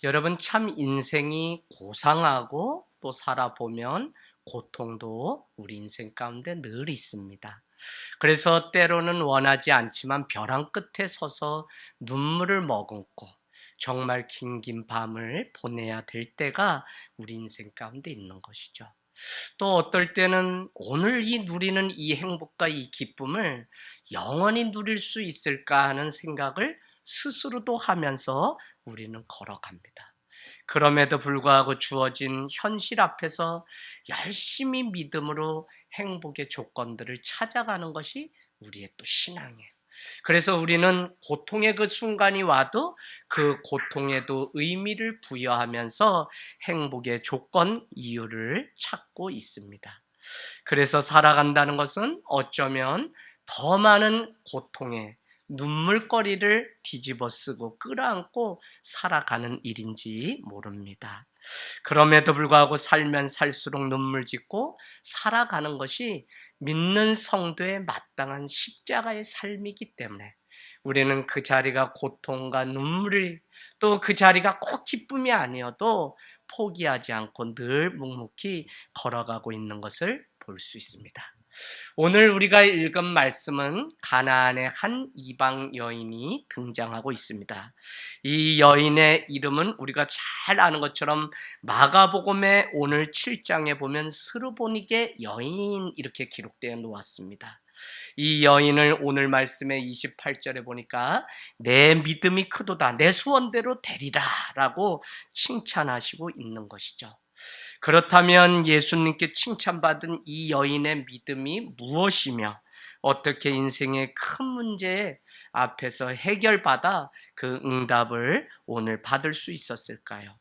여러분 참 인생이 고상하고 또 살아보면 고통도 우리 인생 가운데 늘 있습니다. 그래서 때로는 원하지 않지만 벼랑 끝에 서서 눈물을 머금고 정말 긴긴 밤을 보내야 될 때가 우리 인생 가운데 있는 것이죠. 또 어떨 때는 오늘 누리는 이 행복과 이 기쁨을 영원히 누릴 수 있을까 하는 생각을 스스로도 하면서 우리는 걸어갑니다. 그럼에도 불구하고 주어진 현실 앞에서 열심히 믿음으로 행복의 조건들을 찾아가는 것이 우리의 또 신앙이에요. 그래서 우리는 고통의 그 순간이 와도 그 고통에도 의미를 부여하면서 행복의 조건, 이유를 찾고 있습니다. 그래서 살아간다는 것은 어쩌면 더 많은 고통에 눈물거리를 뒤집어 쓰고 끌어안고 살아가는 일인지 모릅니다. 그럼에도 불구하고 살면 살수록 눈물 짓고 살아가는 것이 믿는 성도의 마땅한 십자가의 삶이기 때문에 우리는 그 자리가 고통과 눈물이 또 그 자리가 꼭 기쁨이 아니어도 포기하지 않고 늘 묵묵히 걸어가고 있는 것을 볼 수 있습니다. 오늘 우리가 읽은 말씀은 가나안의 한 이방 여인이 등장하고 있습니다. 이 여인의 이름은 우리가 잘 아는 것처럼 마가복음의 오늘 7장에 보면 스르보니게 여인 이렇게 기록되어 놓았습니다. 이 여인을 오늘 말씀의 28절에 보니까 내 믿음이 크도다 내 소원대로 되리라 라고 칭찬하시고 있는 것이죠. 그렇다면 예수님께 칭찬받은 이 여인의 믿음이 무엇이며 어떻게 인생의 큰 문제 앞에서 해결받아 그 응답을 오늘 받을 수 있었을까요?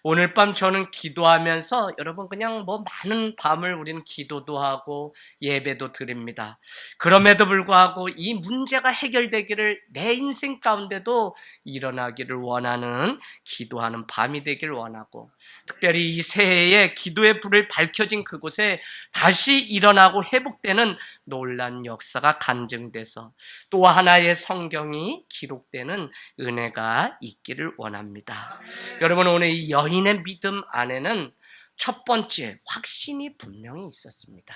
오늘 밤 저는 기도하면서 여러분 그냥 많은 밤을 우리는 기도도 하고 예배도 드립니다. 그럼에도 불구하고 이 문제가 해결되기를 내 인생 가운데도 일어나기를 원하는 기도하는 밤이 되길 원하고 특별히 이 새해에 기도의 불을 밝혀진 그곳에 다시 일어나고 회복되는 놀란 역사가 간증돼서 또 하나의 성경이 기록되는 은혜가 있기를 원합니다. 여러분 오늘 이 여인의 믿음 안에는 첫 번째 확신이 분명히 있었습니다.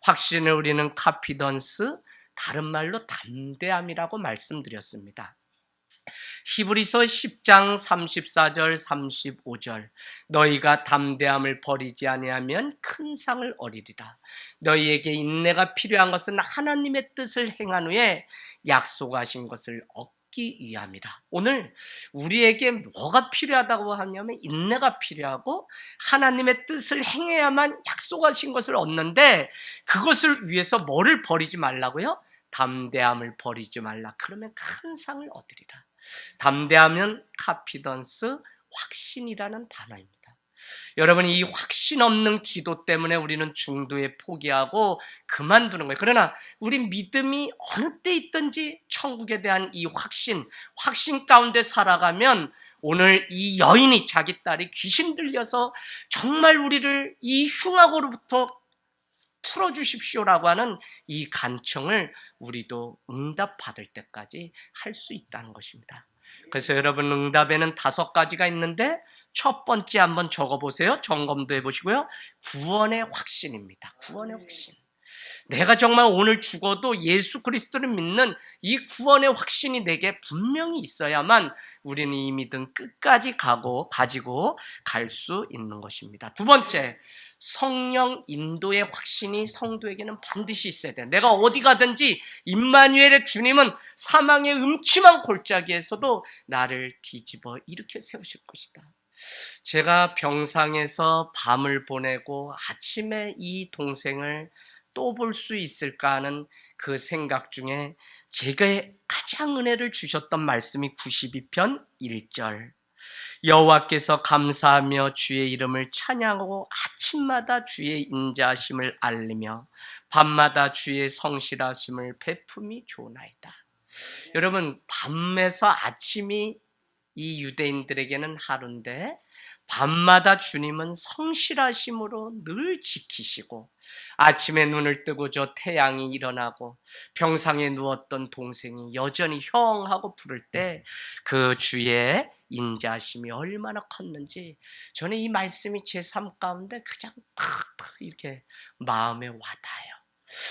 확신을 우리는 카피던스, 다른 말로 담대함이라고 말씀드렸습니다. 히브리서 10장 34절 35절 너희가 담대함을 버리지 아니하면 큰 상을 얻으리라. 너희에게 인내가 필요한 것은 하나님의 뜻을 행한 후에 약속하신 것을 얻기 위함이라. 오늘 우리에게 뭐가 필요하다고 하냐면 인내가 필요하고 하나님의 뜻을 행해야만 약속하신 것을 얻는데 그것을 위해서 뭐를 버리지 말라고요? 담대함을 버리지 말라. 그러면 큰 상을 얻으리라. 담대하면 카피던스, 확신이라는 단어입니다. 여러분 이 확신 없는 기도 때문에 우리는 중도에 포기하고 그만두는 거예요. 그러나 우리 믿음이 어느 때 있든지 천국에 대한 이 확신 가운데 살아가면 오늘 이 여인이 자기 딸이 귀신 들려서 정말 우리를 이 흉악으로부터 풀어주십시오라고 하는 이 간청을 우리도 응답받을 때까지 할 수 있다는 것입니다. 그래서 여러분 응답에는 5가지가 있는데 첫 번째 한번 적어보세요. 점검도 해보시고요. 구원의 확신입니다. 구원의 확신. 내가 정말 오늘 죽어도 예수 그리스도를 믿는 이 구원의 확신이 내게 분명히 있어야만 우리는 이 믿음 끝까지 가지고 갈 수 있는 것입니다. 두 번째, 성령 인도의 확신이 성도에게는 반드시 있어야 돼요. 내가 어디 가든지 임마누엘의 주님은 사망의 음침한 골짜기에서도 나를 뒤집어 일으켜 세우실 것이다. 제가 병상에서 밤을 보내고 아침에 이 동생을 또 볼 수 있을까 하는 그 생각 중에 제게 가장 은혜를 주셨던 말씀이 92편 1절 여호와께서 감사하며 주의 이름을 찬양하고 아침마다 주의 인자하심을 알리며 밤마다 주의 성실하심을 베품이 좋나이다. 여러분 밤에서 아침이 이 유대인들에게는 하루인데 밤마다 주님은 성실하심으로 늘 지키시고 아침에 눈을 뜨고 저 태양이 일어나고 병상에 누웠던 동생이 여전히 형 하고 부를 때 그 주의 인자하심이 얼마나 컸는지 저는 이 말씀이 제 삶 가운데 그냥 탁탁 이렇게 마음에 와닿아요.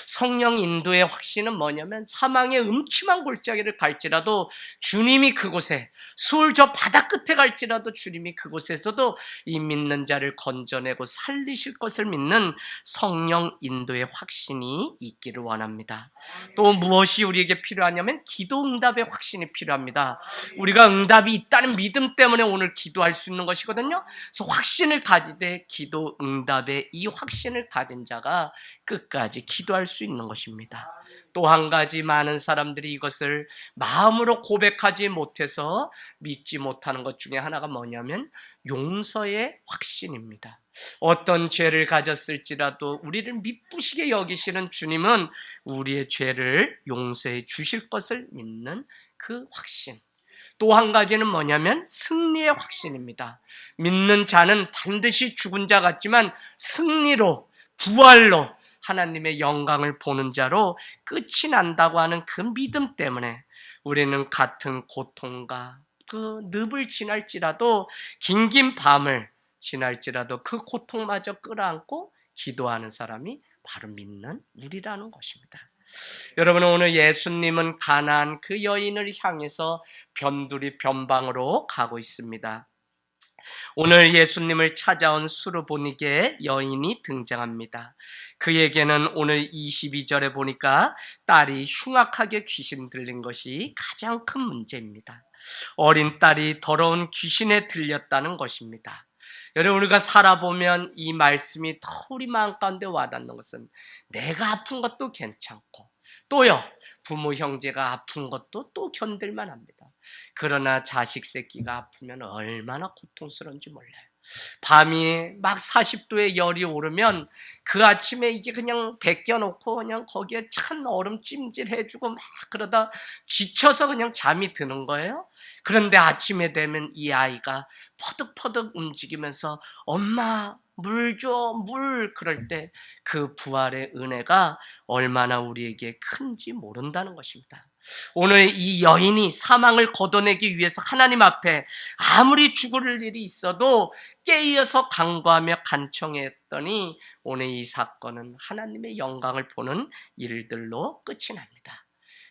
성령 인도의 확신은 뭐냐면 사망의 음침한 골짜기를 갈지라도 주님이 그곳에, 수울 저 바다 끝에 갈지라도 주님이 그곳에서도 이 믿는 자를 건져내고 살리실 것을 믿는 성령 인도의 확신이 있기를 원합니다. 또 무엇이 우리에게 필요하냐면 기도 응답의 확신이 필요합니다. 우리가 응답이 있다는 믿음 때문에 오늘 기도할 수 있는 것이거든요. 그래서 확신을 가지되 기도 응답의 이 확신을 가진 자가 끝까지 기도할 수 있는 것입니다. 또 한 가지, 많은 사람들이 이것을 마음으로 고백하지 못해서 믿지 못하는 것 중에 하나가 뭐냐면 용서의 확신입니다. 어떤 죄를 가졌을지라도 우리를 미쁘시게 여기시는 주님은 우리의 죄를 용서해 주실 것을 믿는 그 확신. 또 한 가지는 뭐냐면 승리의 확신입니다. 믿는 자는 반드시 죽은 자 같지만 승리로, 부활로 하나님의 영광을 보는 자로 끝이 난다고 하는 그 믿음 때문에 우리는 같은 고통과 그 늪을 지날지라도, 긴긴 밤을 지날지라도 그 고통마저 끌어안고 기도하는 사람이 바로 믿는 우리라는 것입니다. 여러분, 오늘 예수님은 가나안 그 여인을 향해서 변두리 변방으로 가고 있습니다. 오늘 예수님을 찾아온 수르보니게 여인이 등장합니다. 그에게는 오늘 22절에 보니까 딸이 흉악하게 귀신 들린 것이 가장 큰 문제입니다. 어린 딸이 더러운 귀신에 들렸다는 것입니다. 여러분, 우리가 살아보면 이 말씀이 더 우리 마음 가운데 와닿는 것은 내가 아픈 것도 괜찮고, 또요, 부모 형제가 아픈 것도 또 견딜만 합니다. 그러나 자식 새끼가 아프면 얼마나 고통스러운지 몰라요. 밤이 막 40도의 열이 오르면 그 아침에 이게 그냥 벗겨놓고 그냥 거기에 찬 얼음 찜질해주고 막 그러다 지쳐서 그냥 잠이 드는 거예요. 그런데 아침에 되면 이 아이가 퍼득퍼득 움직이면서 엄마 물 줘, 물. 그럴 때 그 부활의 은혜가 얼마나 우리에게 큰지 모른다는 것입니다. 오늘 이 여인이 사망을 걷어내기 위해서 하나님 앞에 아무리 죽을 일이 있어도 깨어서 간구하며 간청했더니 오늘 이 사건은 하나님의 영광을 보는 일들로 끝이 납니다.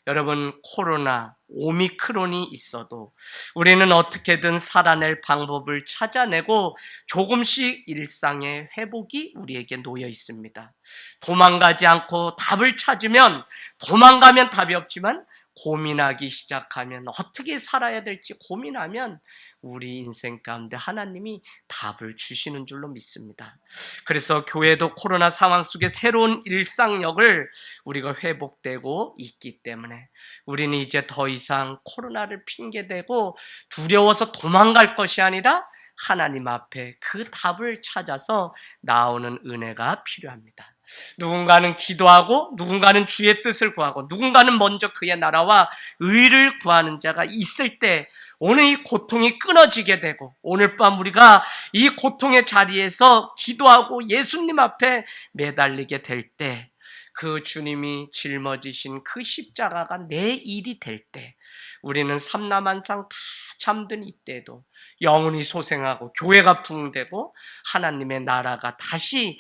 여러분, 코로나, 오미크론이 있어도 우리는 어떻게든 살아낼 방법을 찾아내고 조금씩 일상의 회복이 우리에게 놓여 있습니다. 도망가지 않고 답을 찾으면, 도망가면 답이 없지만 고민하기 시작하면, 어떻게 살아야 될지 고민하면 우리 인생 가운데 하나님이 답을 주시는 줄로 믿습니다. 그래서 교회도 코로나 상황 속에 새로운 일상력을 우리가 회복되고 있기 때문에 우리는 이제 더 이상 코로나를 핑계대고 두려워서 도망갈 것이 아니라 하나님 앞에 그 답을 찾아서 나오는 은혜가 필요합니다. 누군가는 기도하고, 누군가는 주의 뜻을 구하고, 누군가는 먼저 그의 나라와 의를 구하는 자가 있을 때 오늘 이 고통이 끊어지게 되고, 오늘 밤 우리가 이 고통의 자리에서 기도하고 예수님 앞에 매달리게 될 때, 그 주님이 짊어지신 그 십자가가 내 일이 될 때, 우리는 삼라만상 다 잠든 이때도 영혼이 소생하고 교회가 부흥되고 하나님의 나라가 다시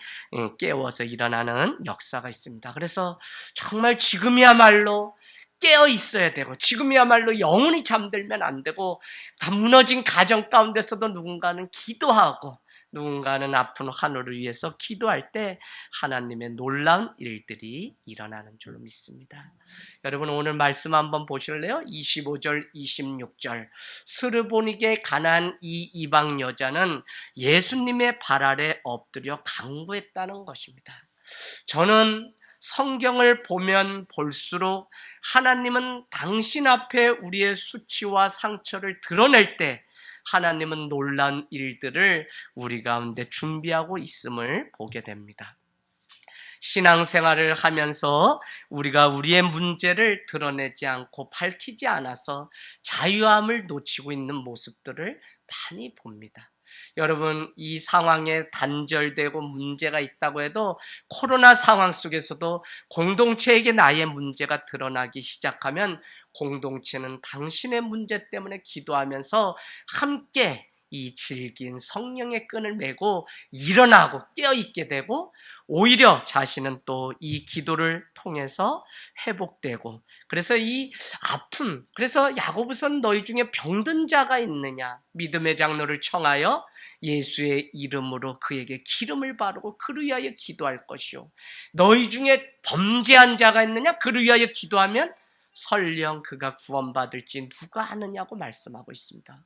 깨워서 일어나는 역사가 있습니다. 그래서 정말 지금이야말로 깨어 있어야 되고, 지금이야말로 영혼이 잠들면 안 되고, 다 무너진 가정 가운데서도 누군가는 기도하고, 누군가는 아픈 환우를 위해서 기도할 때 하나님의 놀라운 일들이 일어나는 줄로 믿습니다. 여러분, 오늘 말씀 한번 보실래요? 25절, 26절. 스르보니게 가나안 이 이방 여자는 예수님의 발 아래 엎드려 간구했다는 것입니다. 저는 성경을 보면 볼수록 하나님은 당신 앞에 우리의 수치와 상처를 드러낼 때 하나님은 놀라운 일들을 우리 가운데 준비하고 있음을 보게 됩니다. 신앙생활을 하면서 우리가 우리의 문제를 드러내지 않고 밝히지 않아서 자유함을 놓치고 있는 모습들을 많이 봅니다. 여러분, 이 상황에 단절되고 문제가 있다고 해도 코로나 상황 속에서도 공동체에게 나의 문제가 드러나기 시작하면 공동체는 당신의 문제 때문에 기도하면서 함께 이 질긴 성령의 끈을 메고 일어나고 깨어있게 되고, 오히려 자신은 또 이 기도를 통해서 회복되고, 그래서 이 아픔, 그래서 야고보서는 너희 중에 병든 자가 있느냐, 믿음의 장로를 청하여 예수의 이름으로 그에게 기름을 바르고 그를 위하여 기도할 것이요, 너희 중에 범죄한 자가 있느냐, 그를 위하여 기도하면 설령 그가 구원받을지 누가 아느냐고 말씀하고 있습니다.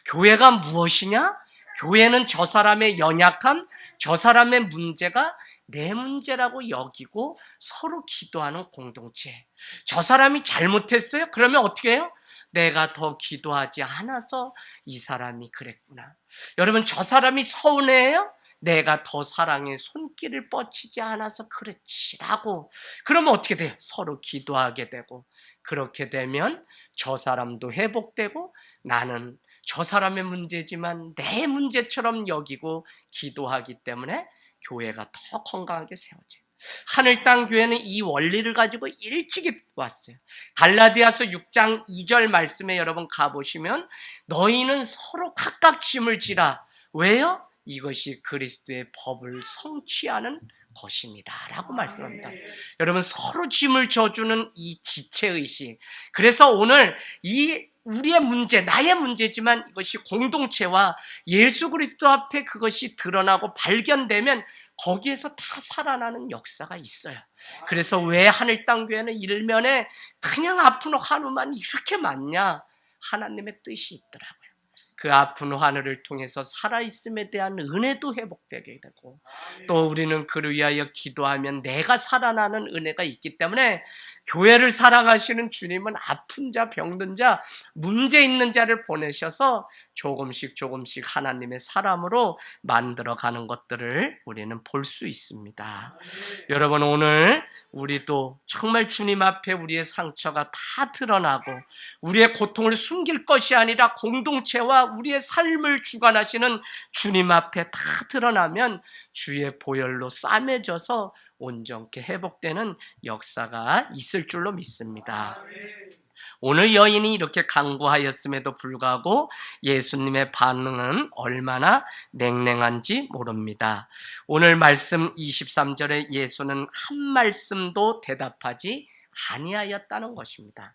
교회가 무엇이냐? 교회는 저 사람의 연약함, 저 사람의 문제가 내 문제라고 여기고 서로 기도하는 공동체. 저 사람이 잘못했어요? 그러면 어떻게 해요? 내가 더 기도하지 않아서 이 사람이 그랬구나. 여러분, 저 사람이 서운해요? 내가 더 사랑의 손길을 뻗치지 않아서 그렇지라고. 그러면 어떻게 돼요? 서로 기도하게 되고, 그렇게 되면 저 사람도 회복되고, 나는 저 사람의 문제지만 내 문제처럼 여기고 기도하기 때문에 교회가 더 건강하게 세워져요. 하늘 땅 교회는 이 원리를 가지고 일찍이 왔어요. 갈라디아서 6장 2절 말씀에 여러분 가보시면, 너희는 서로 각각 짐을 지라. 왜요? 이것이 그리스도의 법을 성취하는 것입니다 라고 말씀합니다. 여러분, 서로 짐을 져주는 이 지체의식. 그래서 오늘 이 우리의 문제, 나의 문제지만 이것이 공동체와 예수 그리스도 앞에 그것이 드러나고 발견되면 거기에서 다 살아나는 역사가 있어요. 그래서 왜 하늘 땅 교회는 일면에 그냥 아픈 환우만 이렇게 많냐? 하나님의 뜻이 있더라고요. 그 아픈 하늘을 통해서 살아있음에 대한 은혜도 회복되게 되고, 또 우리는 그를 위하여 기도하면 내가 살아나는 은혜가 있기 때문에, 교회를 사랑하시는 주님은 아픈 자, 병든 자, 문제 있는 자를 보내셔서 조금씩 하나님의 사람으로 만들어가는 것들을 우리는 볼 수 있습니다. 여러분, 오늘 우리도 정말 주님 앞에 우리의 상처가 다 드러나고 우리의 고통을 숨길 것이 아니라 공동체와 우리의 삶을 주관하시는 주님 앞에 다 드러나면 주의 보혈로 싸매져서 온전케 회복되는 역사가 있을 줄로 믿습니다. 오늘 여인이 이렇게 간구하였음에도 불구하고 예수님의 반응은 얼마나 냉랭한지 모릅니다. 오늘 말씀 23절에 예수는 한 말씀도 대답하지 아니하였다는 것입니다.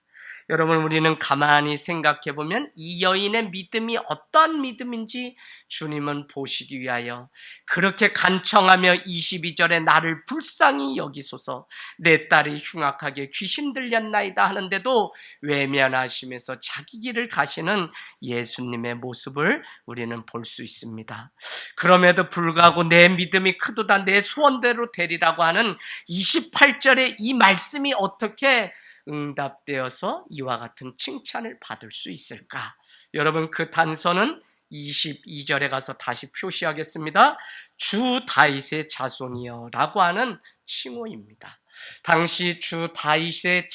여러분, 우리는 가만히 생각해 보면 이 여인의 믿음이 어떠한 믿음인지 주님은 보시기 위하여 그렇게 간청하며 22절에 나를 불쌍히 여기소서, 내 딸이 흉악하게 귀신 들렸나이다 하는데도 외면하시면서 자기 길을 가시는 예수님의 모습을 우리는 볼 수 있습니다. 그럼에도 불구하고 내 믿음이 크도다, 내 소원대로 되리라고 하는 28절의 이 말씀이 어떻게 응답되어서 이와 같은 칭찬을 받을 수 있을까? 여러분, 그 단서는 22절에 가서 다시 표시하겠습니다. 주 다윗의 자손이여 라고 하는 칭호입니다. 당시 주 다윗의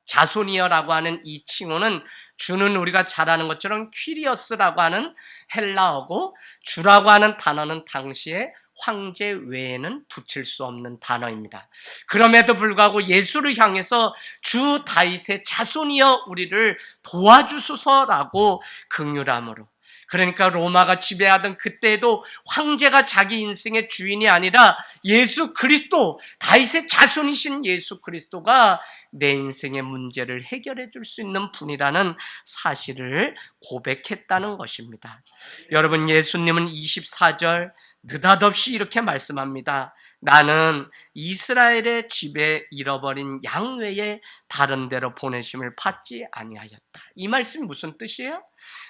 자손이여라고 하는 이 칭호는, 주는 우리가 잘 아는 것처럼 퀴리어스라고 하는 헬라어고, 주라고 하는 단어는 당시에 황제 외에는 붙일 수 없는 단어입니다. 그럼에도 불구하고 예수를 향해서 주 다윗의 자손이여 우리를 도와주소서라고 긍휼함으로, 그러니까 로마가 지배하던 그때에도 황제가 자기 인생의 주인이 아니라 예수 그리스도, 다윗의 자손이신 예수 그리스도가 내 인생의 문제를 해결해 줄 수 있는 분이라는 사실을 고백했다는 것입니다. 여러분, 예수님은 24절 느닷없이 이렇게 말씀합니다. 나는 이스라엘의 집에 잃어버린 양 외에 다른 데로 보내심을 받지 아니하였다. 이 말씀이 무슨 뜻이에요?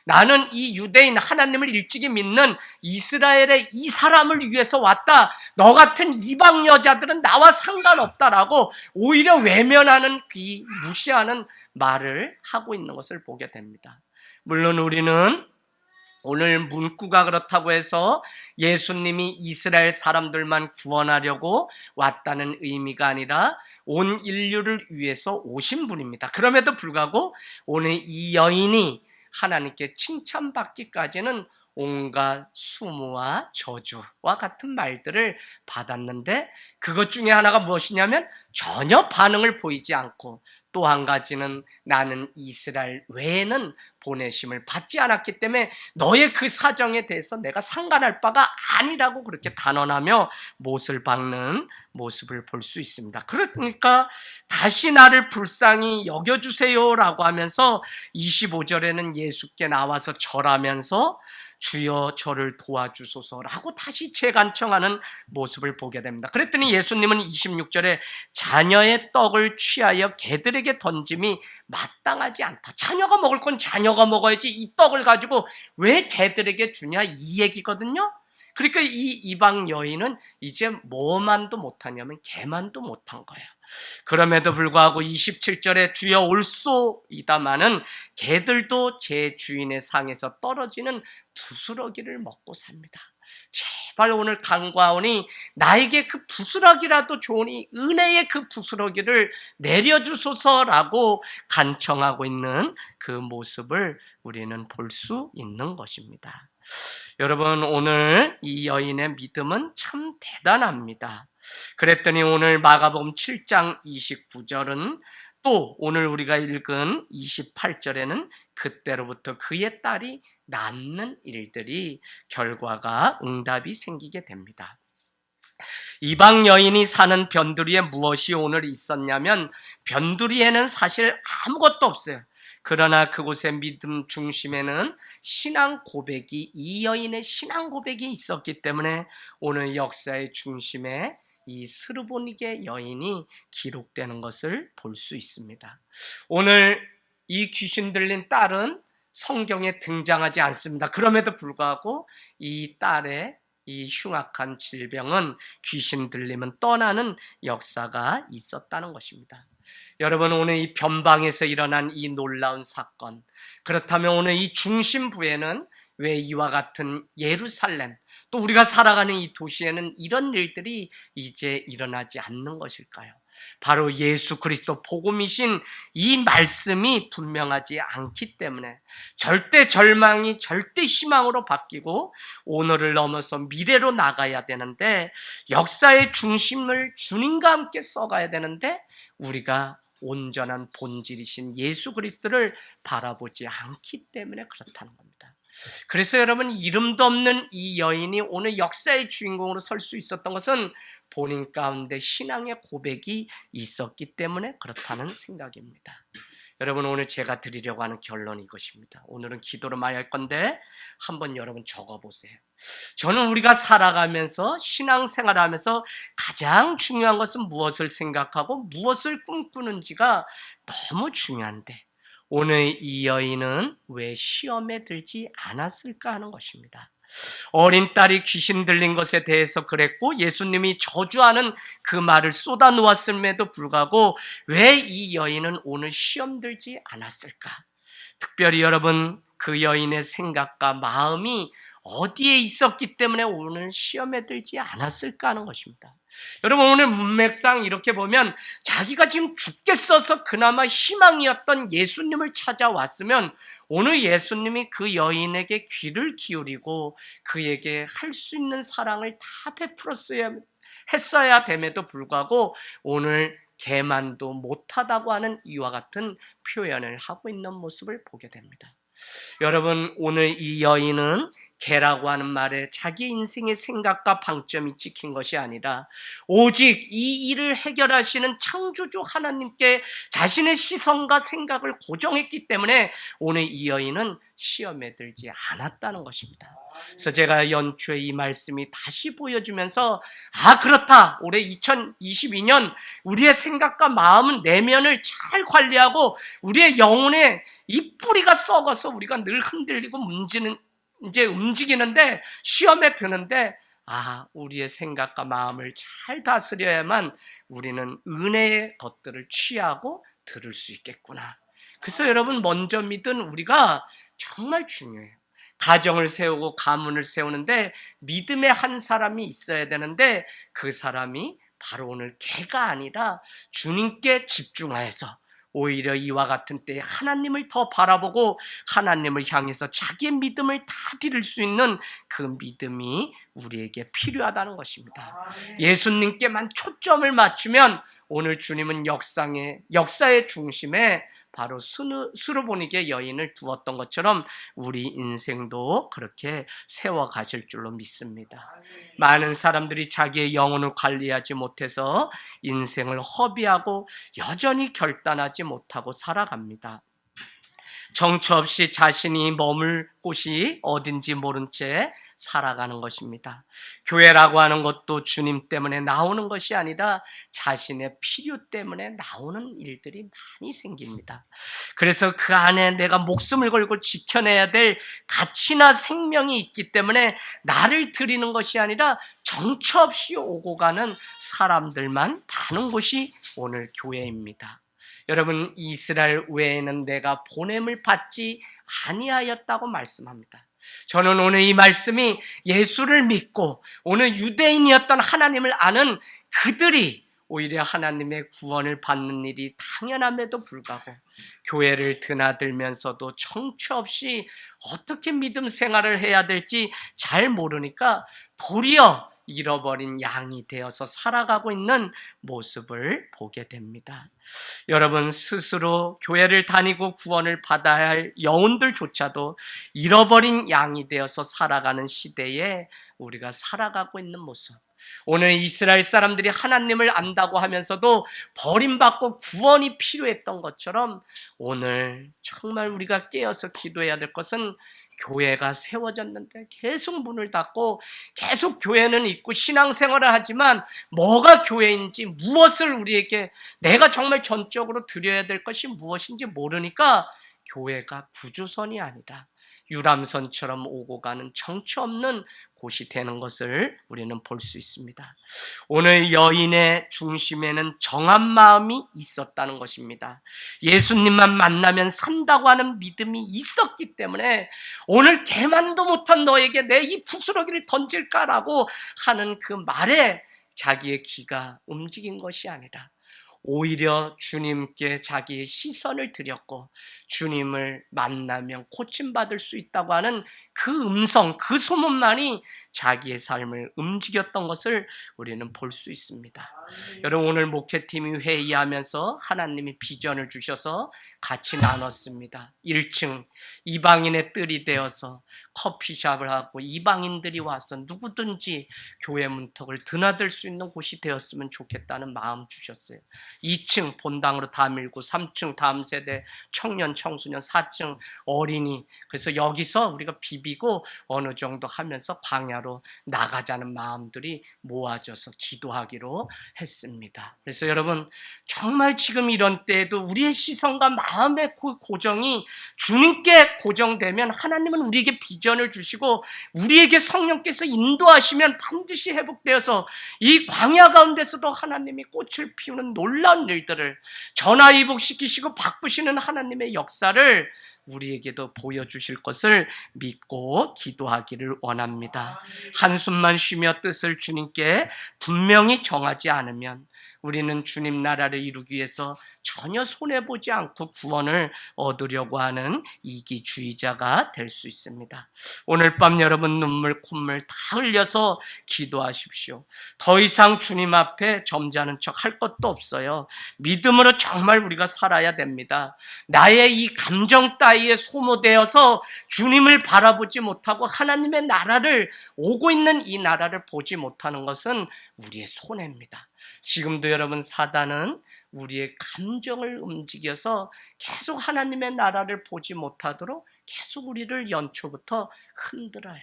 나는 이 유대인, 하나님을 일찍이 믿는 이스라엘의 이 사람을 위해서 왔다. 너 같은 이방 여자들은 나와 상관없다라고 오히려 외면하는, 무시하는 말을 하고 있는 것을 보게 됩니다. 물론 우리는 오늘 문구가 그렇다고 해서 예수님이 이스라엘 사람들만 구원하려고 왔다는 의미가 아니라 온 인류를 위해서 오신 분입니다. 그럼에도 불구하고 오늘 이 여인이 하나님께 칭찬받기까지는 온갖 수모와 저주와 같은 말들을 받았는데 그것 중에 하나가 무엇이냐면 전혀 반응을 보이지 않고 또 한 가지는 나는 이스라엘 외에는 보내심을 받지 않았기 때문에 너의 그 사정에 대해서 내가 상관할 바가 아니라고 그렇게 단언하며 못을 박는 모습을 볼 수 있습니다. 그러니까 다시 나를 불쌍히 여겨주세요라고 하면서 25절에는 예수께 나와서 절하면서 주여 저를 도와주소서라고 다시 재간청하는 모습을 보게 됩니다. 그랬더니 예수님은 26절에 자녀의 떡을 취하여 개들에게 던짐이 마땅하지 않다. 자녀가 먹을 건 자녀가 먹어야지 이 떡을 가지고 왜 개들에게 주냐 이 얘기거든요. 그러니까 이 이방 여인은 이제 뭐만도 못하냐면 개만도 못한 거예요. 그럼에도 불구하고 27절에 주여 올소이다마는 개들도 제 주인의 상에서 떨어지는 부스러기를 먹고 삽니다. 제발 오늘 간과하오니 나에게 그 부스러기라도 좋으니 은혜의 그 부스러기를 내려주소서라고 간청하고 있는 그 모습을 우리는 볼 수 있는 것입니다. 여러분 오늘 이 여인의 믿음은 참 대단합니다. 그랬더니 오늘 마가복음 7장 29절은 또 오늘 우리가 읽은 28절에는 그때로부터 그의 딸이 낳는 일들이 결과가 응답이 생기게 됩니다. 이방 여인이 사는 변두리에 무엇이 오늘 있었냐면 변두리에는 사실 아무것도 없어요. 그러나 그곳의 믿음 중심에는 신앙 고백이 이 여인의 신앙 고백이 있었기 때문에 오늘 역사의 중심에 이 스르보니게 여인이 기록되는 것을 볼 수 있습니다. 오늘 이 귀신 들린 딸은 성경에 등장하지 않습니다. 그럼에도 불구하고 이 딸의 이 흉악한 질병은 귀신 들림은 떠나는 역사가 있었다는 것입니다. 여러분 오늘 이 변방에서 일어난 이 놀라운 사건, 그렇다면 오늘 이 중심부에는 왜 이와 같은 예루살렘, 또 우리가 살아가는 이 도시에는 이런 일들이 이제 일어나지 않는 것일까요? 바로 예수 그리스도 복음이신 이 말씀이 분명하지 않기 때문에 절대 절망이 절대 희망으로 바뀌고 오늘을 넘어서 미래로 나가야 되는데 역사의 중심을 주님과 함께 써가야 되는데 우리가 온전한 본질이신 예수 그리스도를 바라보지 않기 때문에 그렇다는 겁니다. 그래서 여러분 이름도 없는 이 여인이 오늘 역사의 주인공으로 설 수 있었던 것은 본인 가운데 신앙의 고백이 있었기 때문에 그렇다는 생각입니다. 여러분 오늘 제가 드리려고 하는 결론이 이것입니다. 오늘은 기도로 말할 건데 한번 여러분 적어보세요. 저는 우리가 살아가면서 신앙생활하면서 가장 중요한 것은 무엇을 생각하고 무엇을 꿈꾸는지가 너무 중요한데 오늘 이 여인은 왜 시험에 들지 않았을까 하는 것입니다. 어린 딸이 귀신 들린 것에 대해서 그랬고 예수님이 저주하는 그 말을 쏟아 놓았음에도 불구하고 왜 이 여인은 오늘 시험 들지 않았을까? 특별히 여러분 그 여인의 생각과 마음이 어디에 있었기 때문에 오늘 시험에 들지 않았을까 하는 것입니다. 여러분 오늘 문맥상 이렇게 보면 자기가 지금 죽겠어서 그나마 희망이었던 예수님을 찾아왔으면 오늘 예수님이 그 여인에게 귀를 기울이고 그에게 할 수 있는 사랑을 다 베풀었어야 했어야 됨에도 불구하고 오늘 개만도 못하다고 하는 이와 같은 표현을 하고 있는 모습을 보게 됩니다. 여러분 오늘 이 여인은 개라고 하는 말에 자기 인생의 생각과 방점이 찍힌 것이 아니라 오직 이 일을 해결하시는 창조주 하나님께 자신의 시선과 생각을 고정했기 때문에 오늘 이 여인은 시험에 들지 않았다는 것입니다. 그래서 제가 연초에 이 말씀이 다시 보여주면서 그렇다, 올해 2022년 우리의 생각과 마음은 내면을 잘 관리하고 우리의 영혼의 이 뿌리가 썩어서 우리가 늘 흔들리고 이제 움직이는데 시험에 드는데 우리의 생각과 마음을 잘 다스려야만 우리는 은혜의 것들을 취하고 들을 수 있겠구나. 그래서 여러분 먼저 믿은 우리가 정말 중요해요. 가정을 세우고 가문을 세우는데 믿음의 한 사람이 있어야 되는데 그 사람이 바로 오늘 개가 아니라 주님께 집중하여서 오히려 이와 같은 때에 하나님을 더 바라보고 하나님을 향해서 자기의 믿음을 다 드릴 수 있는 그 믿음이 우리에게 필요하다는 것입니다. 예수님께만 초점을 맞추면 오늘 주님은 역사의 중심에 바로 스르보니게 여인을 두었던 것처럼 우리 인생도 그렇게 세워가실 줄로 믿습니다. 많은 사람들이 자기의 영혼을 관리하지 못해서 인생을 허비하고 여전히 결단하지 못하고 살아갑니다. 정처 없이 자신이 머물 곳이 어딘지 모른 채 살아가는 것입니다. 교회라고 하는 것도 주님 때문에 나오는 것이 아니라 자신의 필요 때문에 나오는 일들이 많이 생깁니다. 그래서 그 안에 내가 목숨을 걸고 지켜내야 될 가치나 생명이 있기 때문에 나를 드리는 것이 아니라 정처 없이 오고 가는 사람들만 많은 곳이 오늘 교회입니다. 여러분, 이스라엘 외에는 내가 보냄을 받지 아니하였다고 말씀합니다. 저는 오늘 이 말씀이 예수를 믿고 오늘 유대인이었던 하나님을 아는 그들이 오히려 하나님의 구원을 받는 일이 당연함에도 불구하고 교회를 드나들면서도 정처 없이 어떻게 믿음 생활을 해야 될지 잘 모르니까 도리어 잃어버린 양이 되어서 살아가고 있는 모습을 보게 됩니다. 여러분, 스스로 교회를 다니고 구원을 받아야 할 영혼들조차도 잃어버린 양이 되어서 살아가는 시대에 우리가 살아가고 있는 모습. 오늘 이스라엘 사람들이 하나님을 안다고 하면서도 버림받고 구원이 필요했던 것처럼 오늘 정말 우리가 깨어서 기도해야 될 것은 교회가 세워졌는데 계속 문을 닫고 계속 교회는 있고 신앙생활을 하지만 뭐가 교회인지 무엇을 우리에게 내가 정말 전적으로 드려야 될 것이 무엇인지 모르니까 교회가 구조선이 아니라 유람선처럼 오고 가는 정처 없는 곳이 되는 것을 우리는 볼 수 있습니다. 오늘 여인의 중심에는 정한 마음이 있었다는 것입니다. 예수님만 만나면 산다고 하는 믿음이 있었기 때문에 오늘 개만도 못한 너에게 내 이 부스러기를 던질까라고 하는 그 말에 자기의 귀가 움직인 것이 아니라 오히려 주님께 자기의 시선을 드렸고 주님을 만나면 고침받을 수 있다고 하는 그 음성, 그 소문만이 자기의 삶을 움직였던 것을 우리는 볼 수 있습니다. 여러분, 오늘 목회팀이 회의하면서 하나님이 비전을 주셔서 같이 나눴습니다. 1층 이방인의 뜰이 되어서 커피숍을 하고 이방인들이 와서 누구든지 교회 문턱을 드나들 수 있는 곳이 되었으면 좋겠다는 마음 주셨어요. 2층 본당으로 다 밀고 3층 다음 세대 청년 청소년, 4층 어린이. 그래서 여기서 우리가 비비고 어느 정도 하면서 광야로 나가자는 마음들이 모아져서 기도하기로 했습니다. 그래서 여러분, 정말 지금 이런 때에도 우리의 시선과 마음의 고정이 주님께 고정되면 하나님은 우리에게 비전을 주시고 우리에게 성령께서 인도하시면 반드시 회복되어서 이 광야 가운데서도 하나님이 꽃을 피우는 놀라운 일들을 전화위복시키시고 바꾸시는 하나님의 역사를 우리에게도 보여주실 것을 믿고 기도하기를 원합니다. 한숨만 쉬며 뜻을 주님께 분명히 정하지 않으면 우리는 주님 나라를 이루기 위해서 전혀 손해보지 않고 구원을 얻으려고 하는 이기주의자가 될 수 있습니다. 오늘 밤 여러분 눈물 콧물 다 흘려서 기도하십시오. 더 이상 주님 앞에 점잖은 척 할 것도 없어요. 믿음으로 정말 우리가 살아야 됩니다. 나의 이 감정 따위에 소모되어서 주님을 바라보지 못하고 하나님의 나라를 오고 있는 이 나라를 보지 못하는 것은 우리의 손해입니다. 지금도 여러분 사단은 우리의 감정을 움직여서 계속 하나님의 나라를 보지 못하도록 계속 우리를 연초부터 흔들어요.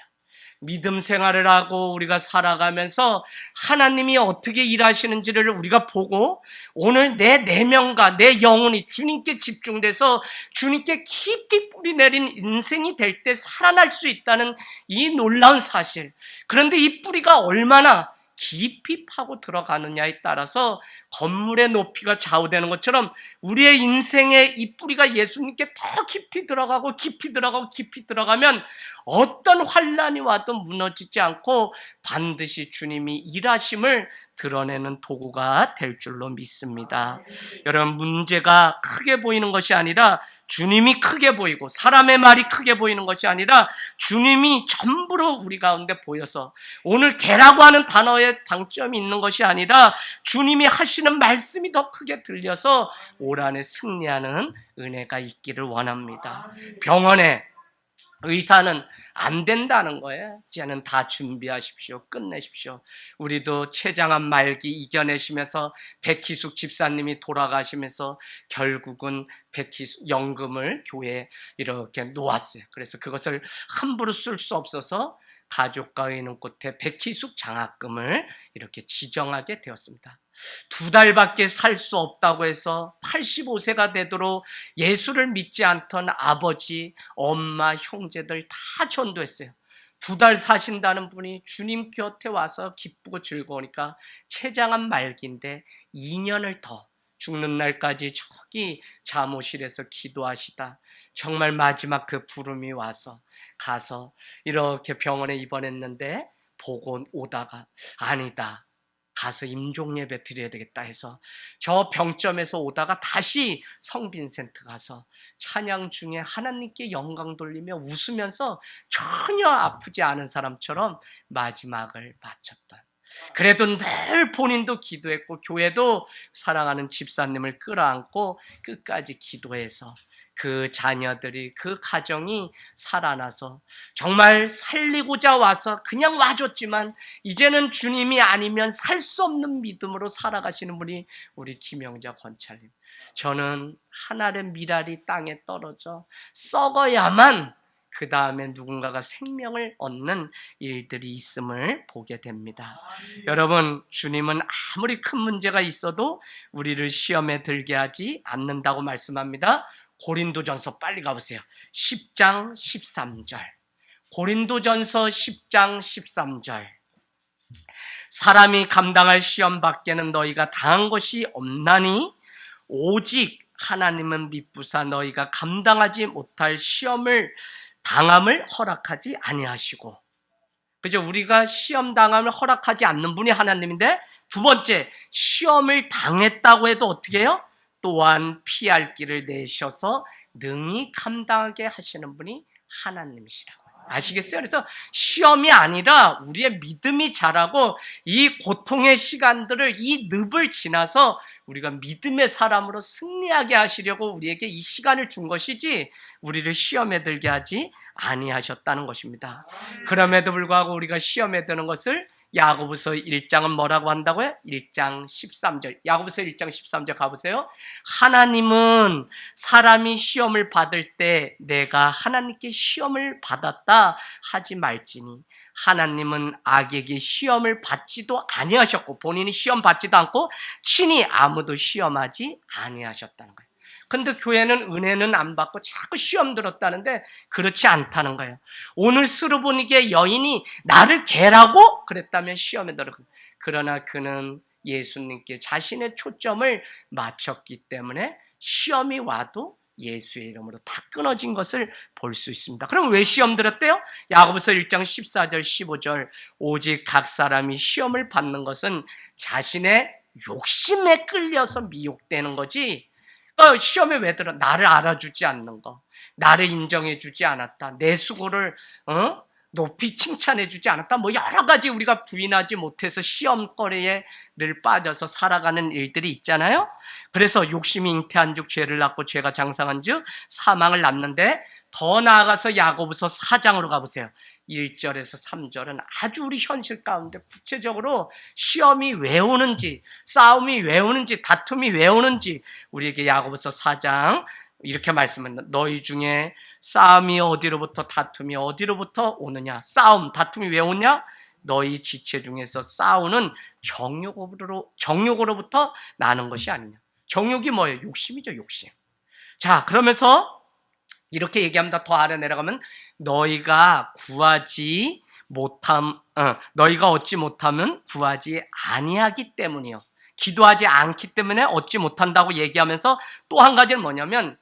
믿음 생활을 하고 우리가 살아가면서 하나님이 어떻게 일하시는지를 우리가 보고 오늘 내 내면과 내 영혼이 주님께 집중돼서 주님께 깊이 뿌리 내린 인생이 될 때 살아날 수 있다는 이 놀라운 사실. 그런데 이 뿌리가 얼마나 깊이 파고 들어가느냐에 따라서 건물의 높이가 좌우되는 것처럼 우리의 인생의 이 뿌리가 예수님께 더 깊이 들어가고 깊이 들어가고 깊이 들어가면 어떤 환난이 와도 무너지지 않고 반드시 주님이 일하심을 드러내는 도구가 될 줄로 믿습니다. 여러분, 문제가 크게 보이는 것이 아니라 주님이 크게 보이고 사람의 말이 크게 보이는 것이 아니라 주님이 전부로 우리 가운데 보여서 오늘 개라고 하는 단어에 방점이 있는 것이 아니라 주님이 하시는 말씀이 더 크게 들려서 올 한해 승리하는 은혜가 있기를 원합니다. 병원에 의사는 안 된다는 거예요. 이제는 다 준비하십시오. 끝내십시오. 우리도 췌장암 말기 이겨내시면서 백희숙 집사님이 돌아가시면서 결국은 백희숙 연금을 교회에 이렇게 놓았어요. 그래서 그것을 함부로 쓸 수 없어서 가족과 의논 끝에 백희숙 장학금을 이렇게 지정하게 되었습니다. 2달밖에 살 수 없다고 해서 85세가 되도록 예수를 믿지 않던 아버지, 엄마, 형제들 다 전도했어요. 2달 사신다는 분이 주님 곁에 와서 기쁘고 즐거우니까 췌장암 말기인데 2년을 더 죽는 날까지 저기 잠옷실에서 기도하시다 정말 마지막 그 부름이 와서 가서 이렇게 병원에 입원했는데 보고 오다가 아니다, 가서 임종예배 드려야 되겠다 해서 저 병점에서 오다가 다시 성빈센트 가서 찬양 중에 하나님께 영광 돌리며 웃으면서 전혀 아프지 않은 사람처럼 마지막을 마쳤던, 그래도 늘 본인도 기도했고 교회도 사랑하는 집사님을 끌어안고 끝까지 기도해서 그 자녀들이, 그 가정이 살아나서 정말 살리고자 와서 그냥 와줬지만 이제는 주님이 아니면 살 수 없는 믿음으로 살아가시는 분이 우리 김영자 권찰님. 저는 한 알의 밀알이 땅에 떨어져 썩어야만 그 다음에 누군가가 생명을 얻는 일들이 있음을 보게 됩니다. 여러분, 주님은 아무리 큰 문제가 있어도 우리를 시험에 들게 하지 않는다고 말씀합니다. 고린도전서 빨리 가보세요. 10장 13절. 고린도전서 10장 13절. 사람이 감당할 시험 밖에는 너희가 당한 것이 없나니 오직 하나님은 미쁘사 너희가 감당하지 못할 시험을 당함을 허락하지 아니하시고, 그죠? 우리가 시험 당함을 허락하지 않는 분이 하나님인데, 두 번째, 시험을 당했다고 해도 어떻게 해요? 또한 피할 길을 내셔서 능히 감당하게 하시는 분이 하나님이시라고요. 아시겠어요? 그래서 시험이 아니라 우리의 믿음이 자라고 이 고통의 시간들을, 이 늪을 지나서 우리가 믿음의 사람으로 승리하게 하시려고 우리에게 이 시간을 준 것이지 우리를 시험에 들게 하지 아니하셨다는 것입니다. 그럼에도 불구하고 우리가 시험에 드는 것을 야고보서 1장은 뭐라고 한다고요? 1장 13절. 야고보서 1장 13절 가보세요. 하나님은 사람이 시험을 받을 때 내가 하나님께 시험을 받았다 하지 말지니 하나님은 악에게 시험을 받지도 아니하셨고 본인이 시험 받지도 않고 친히 아무도 시험하지 아니하셨다는 거예요. 근데 교회는 은혜는 안 받고 자꾸 시험 들었다는데 그렇지 않다는 거예요. 오늘 스르보니게 여인이 나를 개라고 그랬다면 시험에 들어. 그러나 그는 예수님께 자신의 초점을 맞췄기 때문에 시험이 와도 예수의 이름으로 다 끊어진 것을 볼 수 있습니다. 그럼 왜 시험 들었대요? 야고보서 1장 14절 15절. 오직 각 사람이 시험을 받는 것은 자신의 욕심에 끌려서 미혹되는 거지, 시험에 왜 들어? 나를 알아주지 않는 거, 나를 인정해주지 않았다, 내 수고를 높이 칭찬해주지 않았다, 뭐 여러 가지 우리가 부인하지 못해서 시험거리에 늘 빠져서 살아가는 일들이 있잖아요. 그래서 욕심이 잉태한 즉 죄를 낳고 죄가 장성한 즉 사망을 낳는데, 더 나아가서 야고보서 4장으로 가보세요. 1절에서 3절은 아주 우리 현실 가운데 구체적으로 시험이 왜 오는지, 싸움이 왜 오는지, 다툼이 왜 오는지 우리에게 야고보서 4장 이렇게 말씀합니다. 너희 중에 싸움이 어디로부터, 다툼이 어디로부터 오느냐? 싸움, 다툼이 왜 오냐? 너희 지체 중에서 싸우는 정욕으로부터 나는 것이 아니냐? 정욕이 뭐예요? 욕심이죠, 욕심. 자, 그러면서 이렇게 얘기합니다. 더 아래 내려가면 너희가 구하지 너희가 얻지 못하면 구하지 아니하기 때문이요. 기도하지 않기 때문에 얻지 못한다고 얘기하면서 또 한 가지는 뭐냐면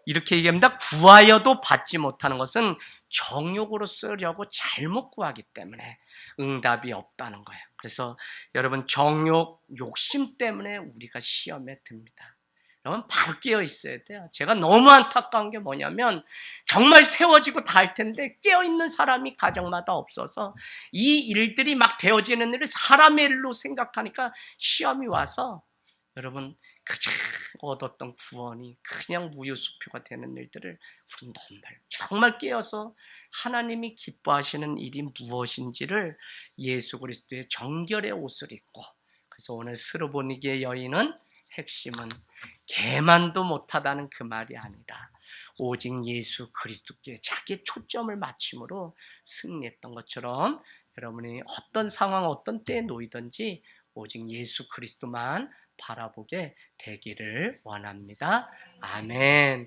이렇게 얘기합니다. 구하여도 받지 못하는 것은 정욕으로 쓰려고 잘못 구하기 때문에 응답이 없다는 거예요. 그래서 여러분 정욕, 욕심 때문에 우리가 시험에 듭니다. 여러분 바로 깨어 있어야 돼요. 제가 너무 안타까운 게 뭐냐면 정말 세워지고 다 할 텐데 깨어있는 사람이 가정마다 없어서 이 일들이 막 되어지는 일을 사람의 일로 생각하니까 시험이 와서 여러분 그냥 얻었던 구원이 그냥 무효수표가 되는 일들을 우리 정말 깨어서 하나님이 기뻐하시는 일이 무엇인지를 예수 그리스도의 정결의 옷을 입고, 그래서 오늘 스로보니게 여인은 핵심은 개만도 못하다는 그 말이 아니라 오직 예수 그리스도께 자기의 초점을 맞춤으로 승리했던 것처럼 여러분이 어떤 상황 어떤 때에 놓이든지 오직 예수 그리스도만 바라보게 되기를 원합니다. 아멘.